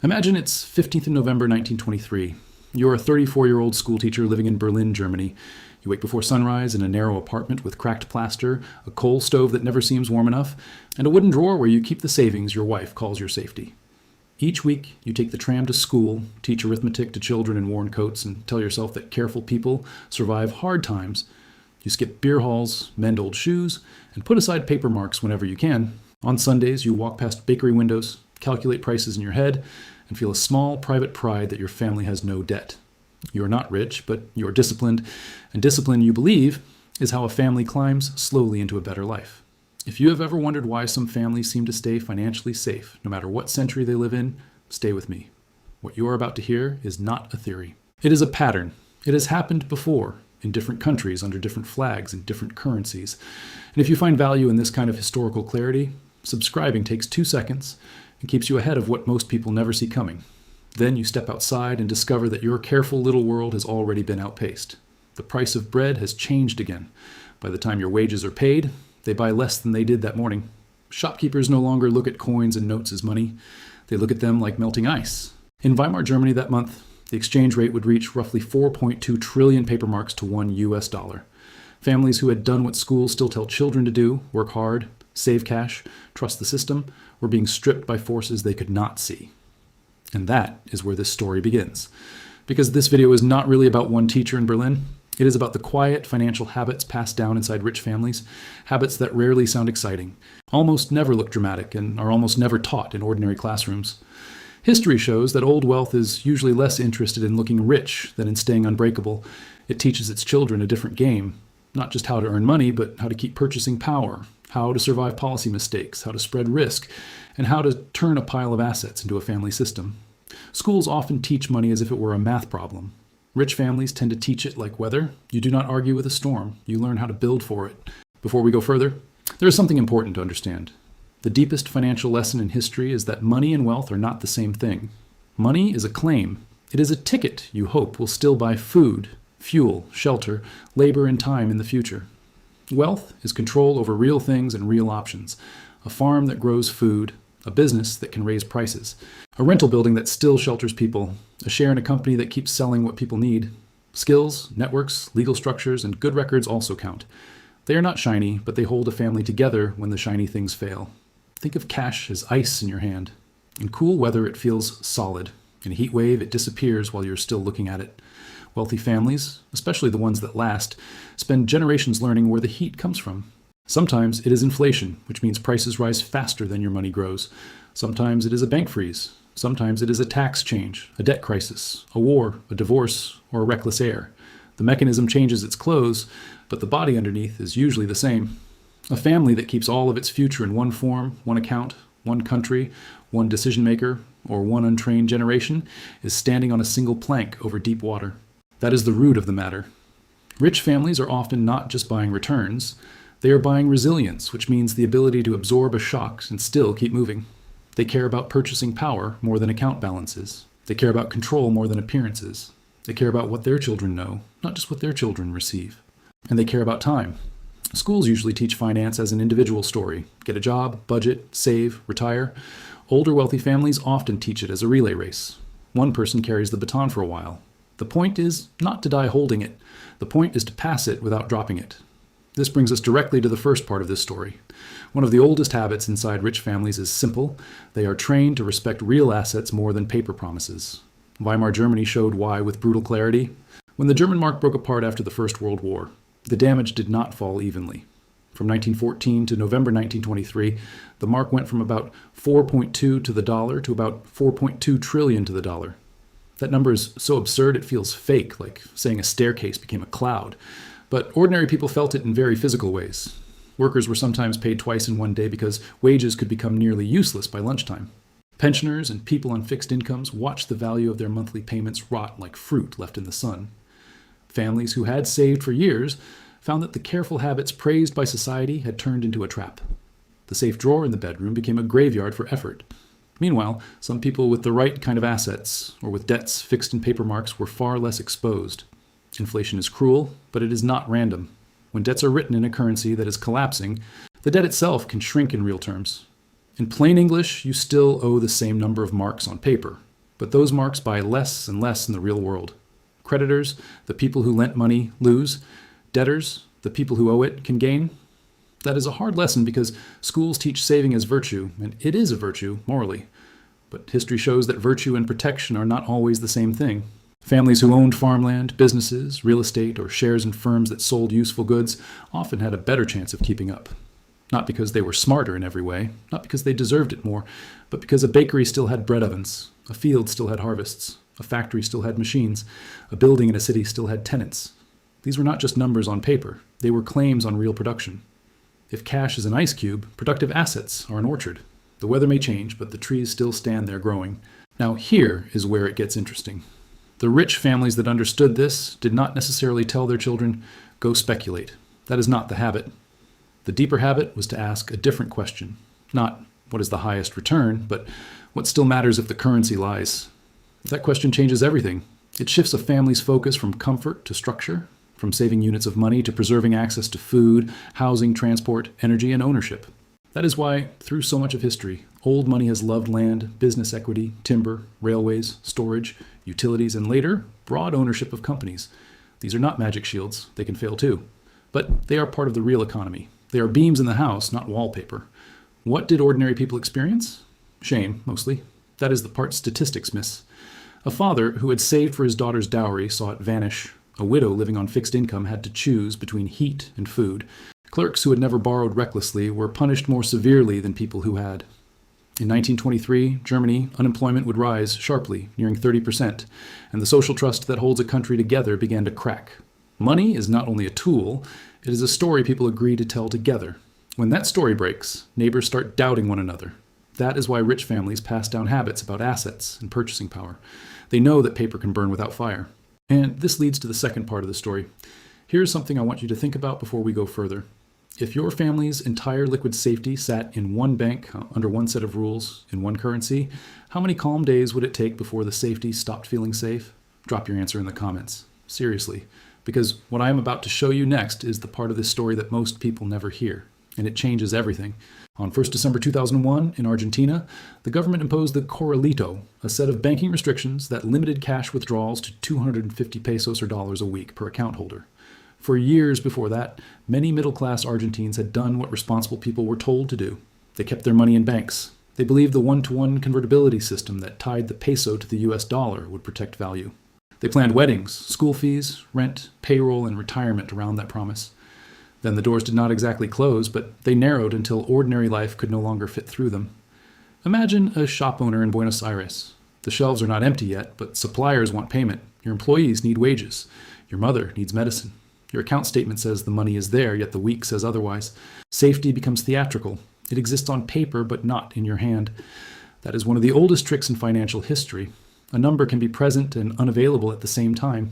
Imagine it's 15th of November 1923. You're a 34-year-old schoolteacher living in Berlin, Germany. You wake before sunrise in a narrow apartment with cracked plaster, a coal stove that never seems warm enough, and a wooden drawer where you keep the savings your wife calls your safety. Each week, you take the tram to school, teach arithmetic to children in worn coats, and tell yourself that careful people survive hard times. You skip beer halls, mend old shoes, and put aside paper marks whenever you can. On Sundays, you walk past bakery windows, calculate prices in your head, and feel a small private pride that your family has no debt. You are not rich, but you are disciplined, and discipline, you believe, is how a family climbs slowly into a better life. If you have ever wondered why some families seem to stay financially safe, no matter what century they live in, stay with me. What you are about to hear is not a theory. It is a pattern. It has happened before, in different countries, under different flags, and different currencies. And if you find value in this kind of historical clarity, subscribing takes 2 seconds and keeps you ahead of what most people never see coming. Then you step outside and discover that your careful little world has already been outpaced. The price of bread has changed again. By the time your wages are paid, they buy less than they did that morning. Shopkeepers no longer look at coins and notes as money. They look at them like melting ice. In Weimar, Germany that month, the exchange rate would reach roughly 4.2 trillion paper marks to $1 US. Families who had done what schools still tell children to do, work hard, save cash, trust the system, were being stripped by forces they could not see. And that is where this story begins. Because this video is not really about one teacher in Berlin. It is about the quiet financial habits passed down inside rich families, habits that rarely sound exciting, almost never look dramatic, and are almost never taught in ordinary classrooms. History shows that old wealth is usually less interested in looking rich than in staying unbreakable. It teaches its children a different game, not just how to earn money, but how to keep purchasing power, how to survive policy mistakes, how to spread risk, and how to turn a pile of assets into a family system. Schools often teach money as if it were a math problem. Rich families tend to teach it like weather. You do not argue with a storm. You learn how to build for it. Before we go further, there is something important to understand. The deepest financial lesson in history is that money and wealth are not the same thing. Money is a claim. It is a ticket you hope will still buy food, fuel, shelter, labor, and time in the future. Wealth is control over real things and real options. A farm that grows food, a business that can raise prices, a rental building that still shelters people, a share in a company that keeps selling what people need. Skills, networks, legal structures, and good records also count. They are not shiny, but they hold a family together when the shiny things fail. Think of cash as ice in your hand. In cool weather, it feels solid. In a heat wave, it disappears while you're still looking at it. Wealthy families, especially the ones that last, spend generations learning where the heat comes from. Sometimes it is inflation, which means prices rise faster than your money grows. Sometimes it is a bank freeze. Sometimes it is a tax change, a debt crisis, a war, a divorce, or a reckless heir. The mechanism changes its clothes, but the body underneath is usually the same. A family that keeps all of its future in one form, one account, one country, one decision maker, or one untrained generation is standing on a single plank over deep water. That is the root of the matter. Rich families are often not just buying returns. They are buying resilience, which means the ability to absorb a shock and still keep moving. They care about purchasing power more than account balances. They care about control more than appearances. They care about what their children know, not just what their children receive. And they care about time. Schools usually teach finance as an individual story. Get a job, budget, save, retire. Older wealthy families often teach it as a relay race. One person carries the baton for a while. The point is not to die holding it. The point is to pass it without dropping it. This brings us directly to the first part of this story. One of the oldest habits inside rich families is simple. They are trained to respect real assets more than paper promises. Weimar Germany showed why with brutal clarity. When the German mark broke apart after the First World War, the damage did not fall evenly. From 1914 to November 1923, the mark went from about 4.2 to the dollar to about 4.2 trillion to the dollar. That number is so absurd it feels fake, like saying a staircase became a cloud. But ordinary people felt it in very physical ways. Workers were sometimes paid twice in one day because wages could become nearly useless by lunchtime. Pensioners and people on fixed incomes watched the value of their monthly payments rot like fruit left in the sun. Families who had saved for years found that the careful habits praised by society had turned into a trap. The safe drawer in the bedroom became a graveyard for effort. Meanwhile, some people with the right kind of assets, or with debts fixed in paper marks, were far less exposed. Inflation is cruel, but it is not random. When debts are written in a currency that is collapsing, the debt itself can shrink in real terms. In plain English, you still owe the same number of marks on paper. But those marks buy less and less in the real world. Creditors, the people who lent money, lose. Debtors, the people who owe it, can gain. That is a hard lesson because schools teach saving as virtue, and it is a virtue, morally. But history shows that virtue and protection are not always the same thing. Families who owned farmland, businesses, real estate, or shares in firms that sold useful goods often had a better chance of keeping up. Not because they were smarter in every way, not because they deserved it more, but because a bakery still had bread ovens, a field still had harvests, a factory still had machines, a building in a city still had tenants. These were not just numbers on paper, they were claims on real production. If cash is an ice cube, productive assets are an orchard. The weather may change, but the trees still stand there growing. Now here is where it gets interesting. The rich families that understood this did not necessarily tell their children, go speculate. That is not the habit. The deeper habit was to ask a different question. Not, what is the highest return, but what still matters if the currency lies? That question changes everything. It shifts a family's focus from comfort to structure, from saving units of money to preserving access to food, housing, transport, energy, and ownership. That is why, through so much of history, old money has loved land, business equity, timber, railways, storage, utilities, and later, broad ownership of companies. These are not magic shields. They can fail too. But they are part of the real economy. They are beams in the house, not wallpaper. What did ordinary people experience? Shame, mostly. That is the part statistics miss. A father who had saved for his daughter's dowry saw it vanish. A widow living on fixed income had to choose between heat and food. Clerks who had never borrowed recklessly were punished more severely than people who had. In 1923, Germany, unemployment would rise sharply, nearing 30%, and the social trust that holds a country together began to crack. Money is not only a tool, it is a story people agree to tell together. When that story breaks, neighbors start doubting one another. That is why rich families pass down habits about assets and purchasing power. They know that paper can burn without fire. And this leads to the second part of the story. Here's something I want you to think about before we go further. If your family's entire liquid safety sat in one bank, under one set of rules, in one currency, how many calm days would it take before the safety stopped feeling safe? Drop your answer in the comments. Seriously. Because what I am about to show you next is the part of this story that most people never hear. And it changes everything. On 1st December 2001, in Argentina, the government imposed the Corralito, a set of banking restrictions that limited cash withdrawals to 250 pesos or dollars a week per account holder. For years before that, many middle-class Argentines had done what responsible people were told to do. They kept their money in banks. They believed the one-to-one convertibility system that tied the peso to the US dollar would protect value. They planned weddings, school fees, rent, payroll, and retirement around that promise. Then the doors did not exactly close, but they narrowed until ordinary life could no longer fit through them. Imagine a shop owner in Buenos Aires. The shelves are not empty yet, but suppliers want payment. Your employees need wages. Your mother needs medicine. Your account statement says the money is there, yet the week says otherwise. Safety becomes theatrical. It exists on paper, but not in your hand. That is one of the oldest tricks in financial history. A number can be present and unavailable at the same time.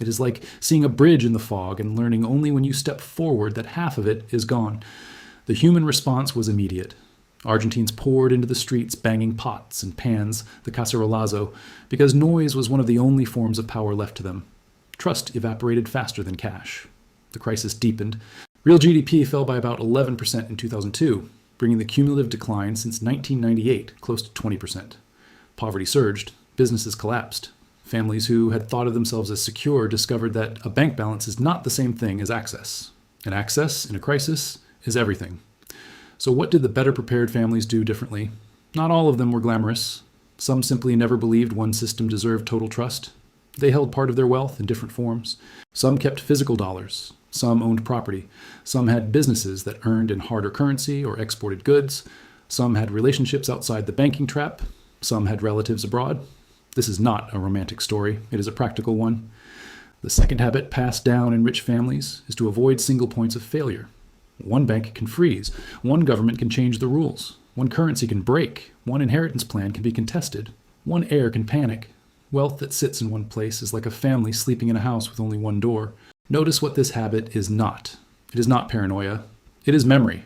It is like seeing a bridge in the fog and learning only when you step forward that half of it is gone. The human response was immediate. Argentines poured into the streets banging pots and pans, the cacerolazo, because noise was one of the only forms of power left to them. Trust evaporated faster than cash. The crisis deepened. Real GDP fell by about 11% in 2002, bringing the cumulative decline since 1998 close to 20%. Poverty surged. Businesses collapsed. Families who had thought of themselves as secure discovered that a bank balance is not the same thing as access. And access in a crisis is everything. So what did the better prepared families do differently? Not all of them were glamorous. Some simply never believed one system deserved total trust. They held part of their wealth in different forms. Some kept physical dollars. Some owned property. Some had businesses that earned in harder currency or exported goods. Some had relationships outside the banking trap. Some had relatives abroad. This is not a romantic story. It is a practical one. The second habit passed down in rich families is to avoid single points of failure. One bank can freeze. One government can change the rules. One currency can break. One inheritance plan can be contested. One heir can panic. Wealth that sits in one place is like a family sleeping in a house with only one door. Notice what this habit is not. It is not paranoia. It is memory.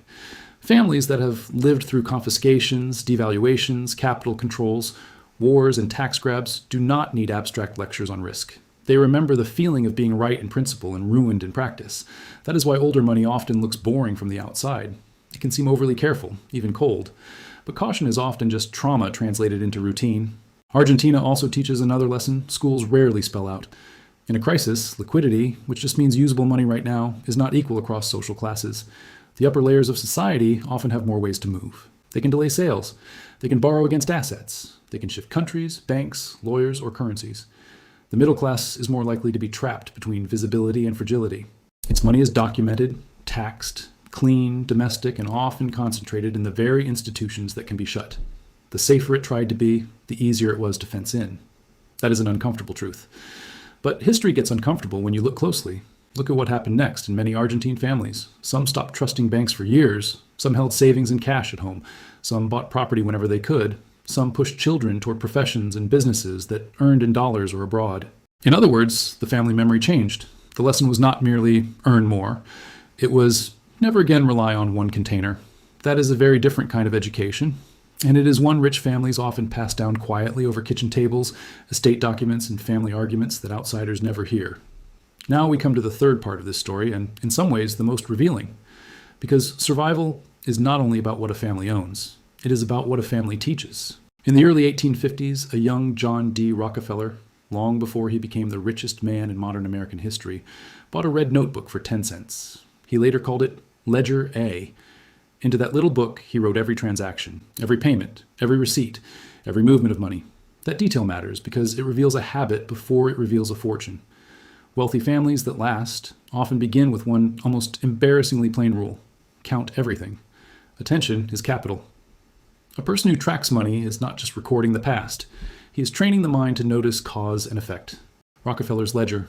Families that have lived through confiscations, devaluations, capital controls, wars, and tax grabs do not need abstract lectures on risk. They remember the feeling of being right in principle and ruined in practice. That is why older money often looks boring from the outside. It can seem overly careful, even cold. But caution is often just trauma translated into routine. Argentina also teaches another lesson schools rarely spell out. In a crisis, liquidity, which just means usable money right now, is not equal across social classes. The upper layers of society often have more ways to move. They can delay sales. They can borrow against assets. They can shift countries, banks, lawyers, or currencies. The middle class is more likely to be trapped between visibility and fragility. Its money is documented, taxed, clean, domestic, and often concentrated in the very institutions that can be shut. The safer it tried to be, the easier it was to fence in. That is an uncomfortable truth. But history gets uncomfortable when you look closely. Look at what happened next in many Argentine families. Some stopped trusting banks for years. Some held savings and cash at home. Some bought property whenever they could. Some pushed children toward professions and businesses that earned in dollars or abroad. In other words, the family memory changed. The lesson was not merely earn more. It was never again rely on one container. That is a very different kind of education, and it is one rich families often pass down quietly over kitchen tables, estate documents, and family arguments that outsiders never hear. Now we come to the third part of this story, and in some ways the most revealing, because survival is not only about what a family owns, it is about what a family teaches. In the early 1850s, a young John D. Rockefeller, long before he became the richest man in modern American history, bought a red notebook for 10 cents. He later called it Ledger A. Into that little book, he wrote every transaction, every payment, every receipt, every movement of money. That detail matters because it reveals a habit before it reveals a fortune. Wealthy families that last often begin with one almost embarrassingly plain rule: count everything. Attention is capital. A person who tracks money is not just recording the past. He is training the mind to notice cause and effect. Rockefeller's ledger.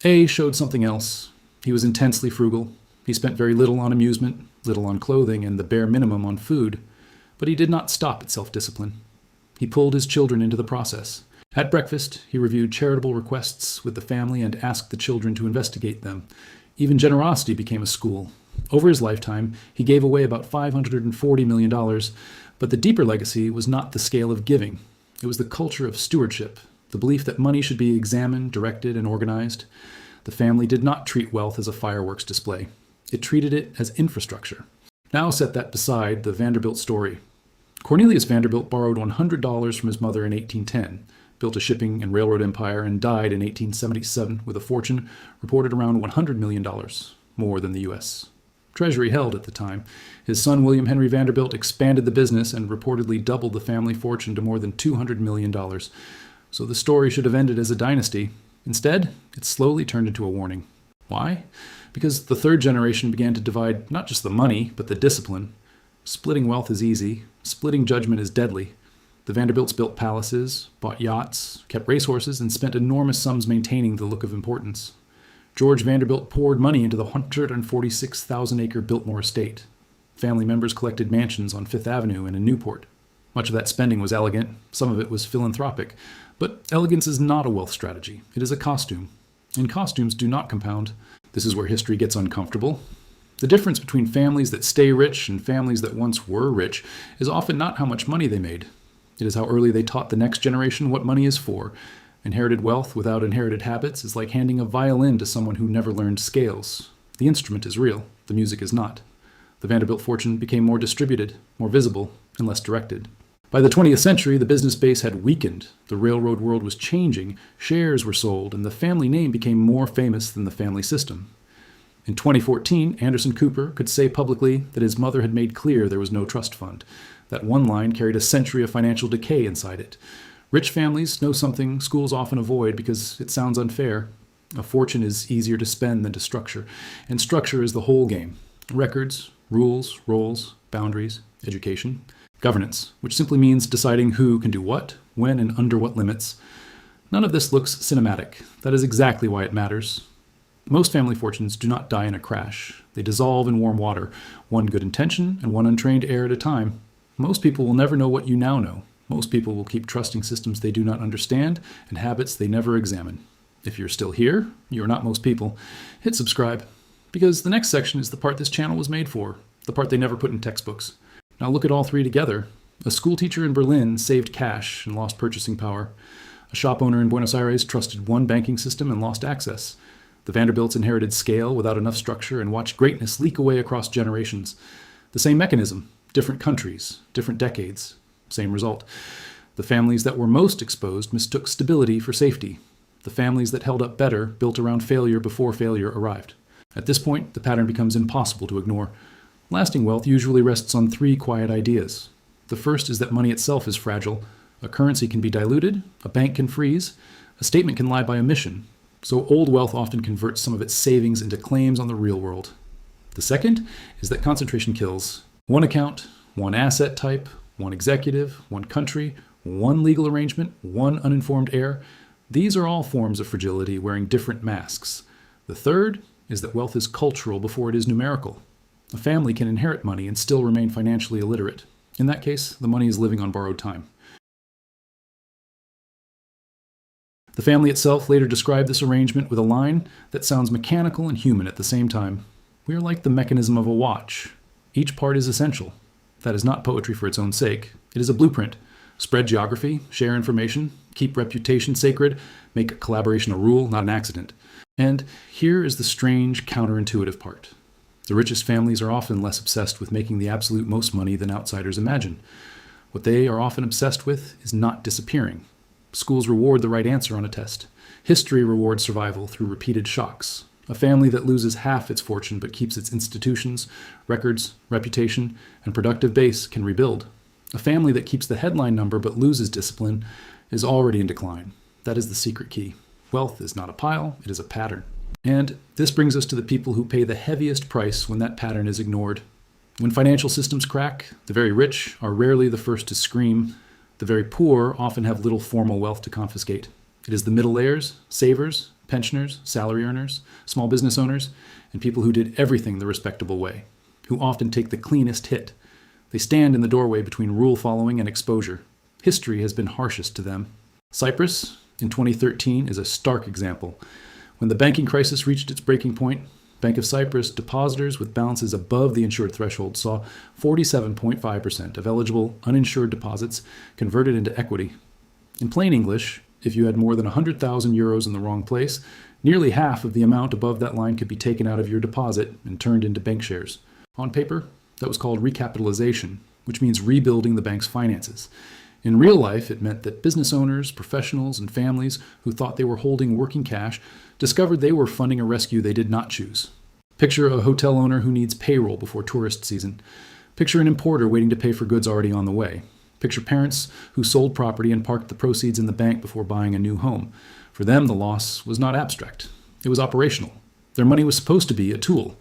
A showed something else. He was intensely frugal. He spent very little on amusement, little on clothing, and the bare minimum on food. But he did not stop at self-discipline. He pulled his children into the process. At breakfast, he reviewed charitable requests with the family and asked the children to investigate them. Even generosity became a school. Over his lifetime, he gave away about $540 million, but the deeper legacy was not the scale of giving. It was the culture of stewardship, the belief that money should be examined, directed, and organized. The family did not treat wealth as a fireworks display. It treated it as infrastructure. Now set that beside the Vanderbilt story. Cornelius Vanderbilt borrowed $100 from his mother in 1810, built a shipping and railroad empire, and died in 1877 with a fortune reported around $100 million, more than the U.S. Treasury held at the time. His son William Henry Vanderbilt expanded the business and reportedly doubled the family fortune to more than $200 million. So the story should have ended as a dynasty. Instead, it slowly turned into a warning. Why? Because the third generation began to divide not just the money, but the discipline. Splitting wealth is easy. Splitting judgment is deadly. The Vanderbilts built palaces, bought yachts, kept racehorses, and spent enormous sums maintaining the look of importance. George Vanderbilt poured money into the 146,000-acre Biltmore estate. Family members collected mansions on Fifth Avenue and in Newport. Much of that spending was elegant. Some of it was philanthropic. But elegance is not a wealth strategy. It is a costume. And costumes do not compound. This is where history gets uncomfortable. The difference between families that stay rich and families that once were rich is often not how much money they made. It is how early they taught the next generation what money is for. Inherited wealth without inherited habits is like handing a violin to someone who never learned scales. The instrument is real, the music is not. The Vanderbilt fortune became more distributed, more visible, and less directed. By the 20th century, the business base had weakened, the railroad world was changing, shares were sold, and the family name became more famous than the family system. In 2014, Anderson Cooper could say publicly that his mother had made clear there was no trust fund. That one line carried a century of financial decay inside it. Rich families know something schools often avoid because it sounds unfair. A fortune is easier to spend than to structure, and structure is the whole game. Records, rules, roles, boundaries, education. Governance, which simply means deciding who can do what, when, and under what limits. None of this looks cinematic. That is exactly why it matters. Most family fortunes do not die in a crash. They dissolve in warm water, one good intention and one untrained heir at a time. Most people will never know what you now know. Most people will keep trusting systems they do not understand and habits they never examine. If you're still here, you are not most people. Hit subscribe, because the next section is the part this channel was made for, the part they never put in textbooks. Now look at all three together. A schoolteacher in Berlin saved cash and lost purchasing power. A shop owner in Buenos Aires trusted one banking system and lost access. The Vanderbilts inherited scale without enough structure and watched greatness leak away across generations. The same mechanism, different countries, different decades, same result. The families that were most exposed mistook stability for safety. The families that held up better built around failure before failure arrived. At this point, the pattern becomes impossible to ignore. Lasting wealth usually rests on three quiet ideas. The first is that money itself is fragile. A currency can be diluted, a bank can freeze, a statement can lie by omission. So old wealth often converts some of its savings into claims on the real world. The second is that concentration kills. One account, one asset type, one executive, one country, one legal arrangement, one uninformed heir. These are all forms of fragility wearing different masks. The third is that wealth is cultural before it is numerical. A family can inherit money and still remain financially illiterate. In that case, the money is living on borrowed time. The family itself later described this arrangement with a line that sounds mechanical and human at the same time. We are like the mechanism of a watch. Each part is essential. That is not poetry for its own sake. It is a blueprint. Spread geography, share information, keep reputation sacred, make collaboration a rule, not an accident. And here is the strange, counterintuitive part. The richest families are often less obsessed with making the absolute most money than outsiders imagine. What they are often obsessed with is not disappearing. Schools reward the right answer on a test. History rewards survival through repeated shocks. A family that loses half its fortune but keeps its institutions, records, reputation, and productive base can rebuild. A family that keeps the headline number but loses discipline is already in decline. That is the secret key. Wealth is not a pile, it is a pattern. And this brings us to the people who pay the heaviest price when that pattern is ignored. When financial systems crack, the very rich are rarely the first to scream. The very poor often have little formal wealth to confiscate. It is the middle layers, savers, pensioners, salary earners, small business owners, and people who did everything the respectable way, who often take the cleanest hit. They stand in the doorway between rule following and exposure. History has been harshest to them. Cyprus, in 2013, is a stark example. When the banking crisis reached its breaking point, Bank of Cyprus depositors with balances above the insured threshold saw 47.5% of eligible uninsured deposits converted into equity. In plain English, if you had more than 100,000 euros in the wrong place, nearly half of the amount above that line could be taken out of your deposit and turned into bank shares. On paper, that was called recapitalization, which means rebuilding the bank's finances. In real life, it meant that business owners, professionals, and families who thought they were holding working cash discovered they were funding a rescue they did not choose. Picture a hotel owner who needs payroll before tourist season. Picture an importer waiting to pay for goods already on the way. Picture parents who sold property and parked the proceeds in the bank before buying a new home. For them, the loss was not abstract. It was operational. Their money was supposed to be a tool.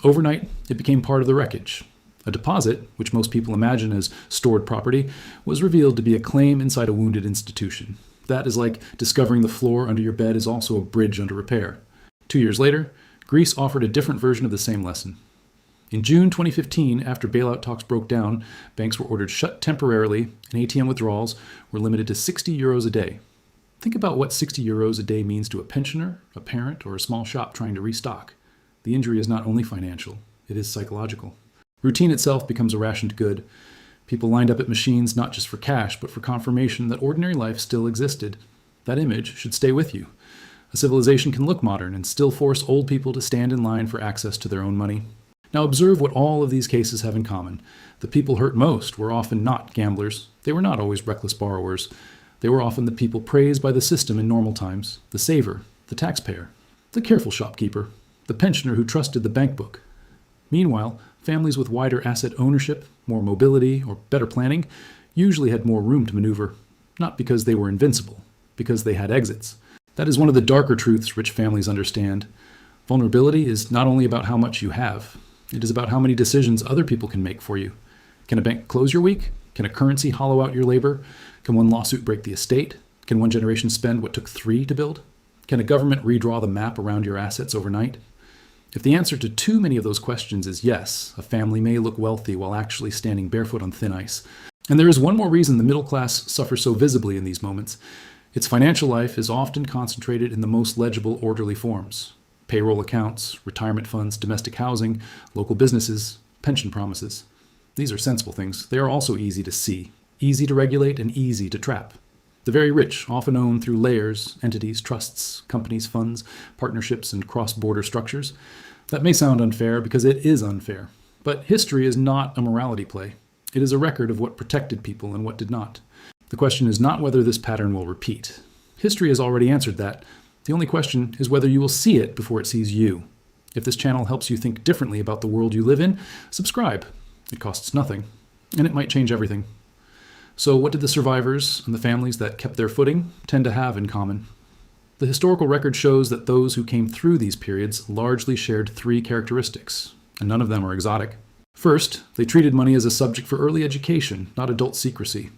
Overnight, it became part of the wreckage. A deposit, which most people imagine as stored property, was revealed to be a claim inside a wounded institution. That is like discovering the floor under your bed is also a bridge under repair. 2 years later, Greece offered a different version of the same lesson. In June 2015, after bailout talks broke down, banks were ordered shut temporarily and ATM withdrawals were limited to 60 euros a day. Think about what 60 euros a day means to a pensioner, a parent, or a small shop trying to restock. The injury is not only financial, it is psychological. Routine itself becomes a rationed good. People lined up at machines not just for cash, but for confirmation that ordinary life still existed. That image should stay with you. A civilization can look modern and still force old people to stand in line for access to their own money. Now observe what all of these cases have in common. The people hurt most were often not gamblers. They were not always reckless borrowers. They were often the people praised by the system in normal times, the saver, the taxpayer, the careful shopkeeper, the pensioner who trusted the bank book. Meanwhile, families with wider asset ownership, more mobility, or better planning usually had more room to maneuver, not because they were invincible, because they had exits. That is one of the darker truths rich families understand. Vulnerability is not only about how much you have, it is about how many decisions other people can make for you. Can a bank close your week? Can a currency hollow out your labor? Can one lawsuit break the estate? Can one generation spend what took 3 to build? Can a government redraw the map around your assets overnight? If the answer to too many of those questions is yes, a family may look wealthy while actually standing barefoot on thin ice. And there is one more reason the middle class suffers so visibly in these moments. Its financial life is often concentrated in the most legible, orderly forms. Payroll accounts, retirement funds, domestic housing, local businesses, pension promises. These are sensible things. They are also easy to see, easy to regulate, and easy to trap. The very rich often own through layers, entities, trusts, companies, funds, partnerships, and cross-border structures. That may sound unfair because it is unfair, but history is not a morality play. It is a record of what protected people and what did not. The question is not whether this pattern will repeat. History has already answered that. The only question is whether you will see it before it sees you. If this channel helps you think differently about the world you live in, subscribe. It costs nothing, and it might change everything. So what did the survivors and the families that kept their footing tend to have in common? The historical record shows that those who came through these periods largely shared three characteristics, and none of them are exotic. First, they treated money as a subject for early education, not adult secrecy.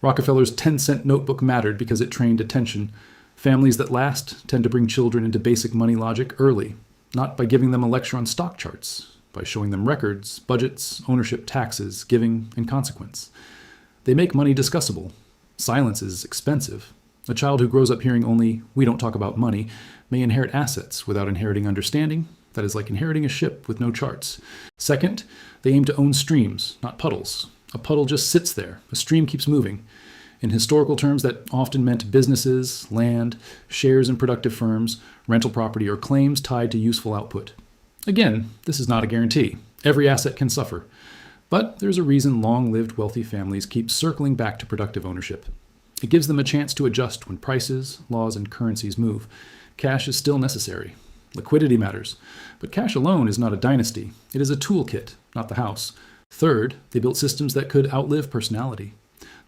Rockefeller's 10-cent notebook mattered because it trained attention. Families that last tend to bring children into basic money logic early, not by giving them a lecture on stock charts, by showing them records, budgets, ownership, taxes, giving, and consequence. They make money discussable. Silence is expensive. A child who grows up hearing only, "we don't talk about money," may inherit assets without inheriting understanding. That is like inheriting a ship with no charts. Second, they aim to own streams, not puddles. A puddle just sits there. A stream keeps moving. In historical terms, that often meant businesses, land, shares in productive firms, rental property, or claims tied to useful output. Again, this is not a guarantee. Every asset can suffer. But there's a reason long-lived wealthy families keep circling back to productive ownership. It gives them a chance to adjust when prices, laws, and currencies move. Cash is still necessary. Liquidity matters. But cash alone is not a dynasty. It is a toolkit, not the house. Third, they built systems that could outlive personality.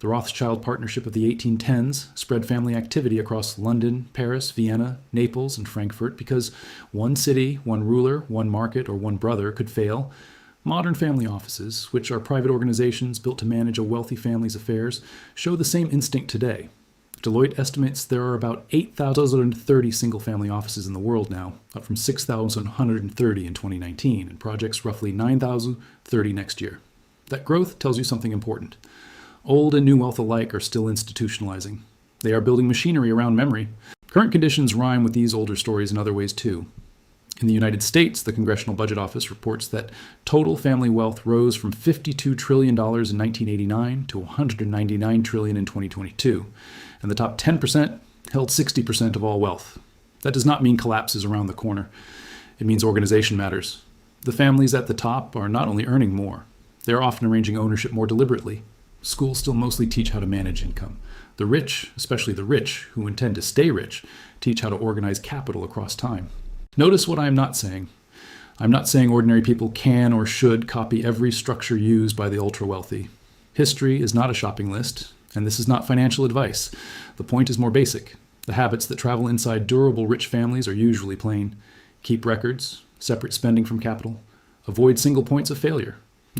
The Rothschild partnership of the 1810s spread family activity across London, Paris, Vienna, Naples, and Frankfurt because one city, one ruler, one market, or one brother could fail. Modern family offices, which are private organizations built to manage a wealthy family's affairs, show the same instinct today. Deloitte estimates there are about 8,030 single-family offices in the world now, up from 6,130 in 2019, and projects roughly 9,030 next year. That growth tells you something important. Old and new wealth alike are still institutionalizing. They are building machinery around memory. Current conditions rhyme with these older stories in other ways too. In the United States, the Congressional Budget Office reports that total family wealth rose from $52 trillion in 1989 to $199 trillion in 2022, and the top 10% held 60% of all wealth. That does not mean collapse is around the corner. It means organization matters. The families at the top are not only earning more, they are often arranging ownership more deliberately. Schools still mostly teach how to manage income. The rich, especially the rich who intend to stay rich, teach how to organize capital across time. Notice what I am not saying. I'm not saying ordinary people can or should copy every structure used by the ultra-wealthy. History is not a shopping list, and this is not financial advice. The point is more basic. The habits that travel inside durable rich families are usually plain. Keep records, separate spending from capital, avoid single points of failure,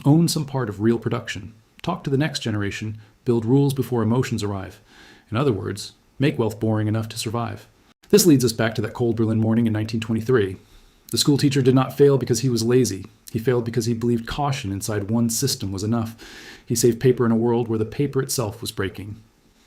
own some part of real production, talk to the next generation, build rules before emotions arrive. In other words, make wealth boring enough to survive. This leads us back to that cold Berlin morning in 1923. The school teacher did not fail because he was lazy. He failed because he believed caution inside one system was enough. He saved paper in a world where the paper itself was breaking.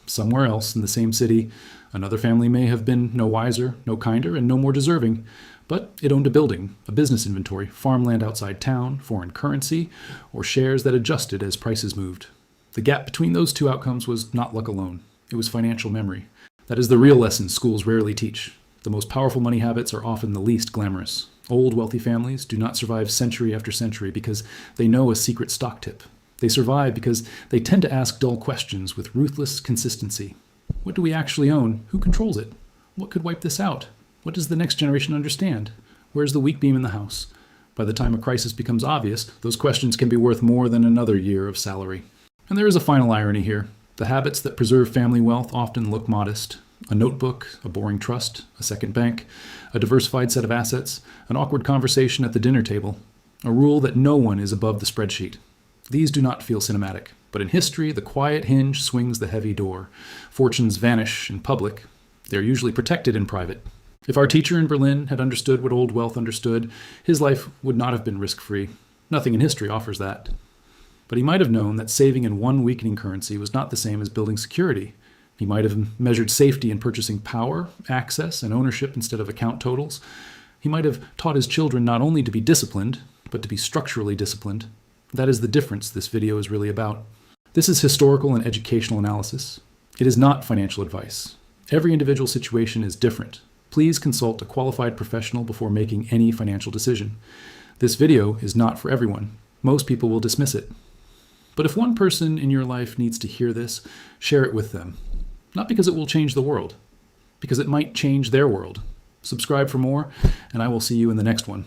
Somewhere else in the same city, another family may have been no wiser, no kinder, and no more deserving, but it owned a building, a business inventory, farmland outside town, foreign currency, or shares that adjusted as prices moved. The gap between those two outcomes was not luck alone. It was financial memory. That is the real lesson schools rarely teach. The most powerful money habits are often the least glamorous. Old, wealthy families do not survive century after century because they know a secret stock tip. They survive because they tend to ask dull questions with ruthless consistency. What do we actually own? Who controls it? What could wipe this out? What does the next generation understand? Where's the weak beam in the house? By the time a crisis becomes obvious, those questions can be worth more than another year of salary. And there is a final irony here. The habits that preserve family wealth often look modest. A notebook, a boring trust, a second bank, a diversified set of assets, an awkward conversation at the dinner table, a rule that no one is above the spreadsheet. These do not feel cinematic, but in history, the quiet hinge swings the heavy door. Fortunes vanish in public. They are usually protected in private. If our teacher in Berlin had understood what old wealth understood, his life would not have been risk-free. Nothing in history offers that. But he might have known that saving in one weakening currency was not the same as building security. He might have measured safety in purchasing power, access, and ownership instead of account totals. He might have taught his children not only to be disciplined, but to be structurally disciplined. That is the difference this video is really about. This is historical and educational analysis. It is not financial advice. Every individual situation is different. Please consult a qualified professional before making any financial decision. This video is not for everyone. Most people will dismiss it. But if one person in your life needs to hear this, share it with them. Not because it will change the world, because it might change their world. Subscribe for more, and I will see you in the next one.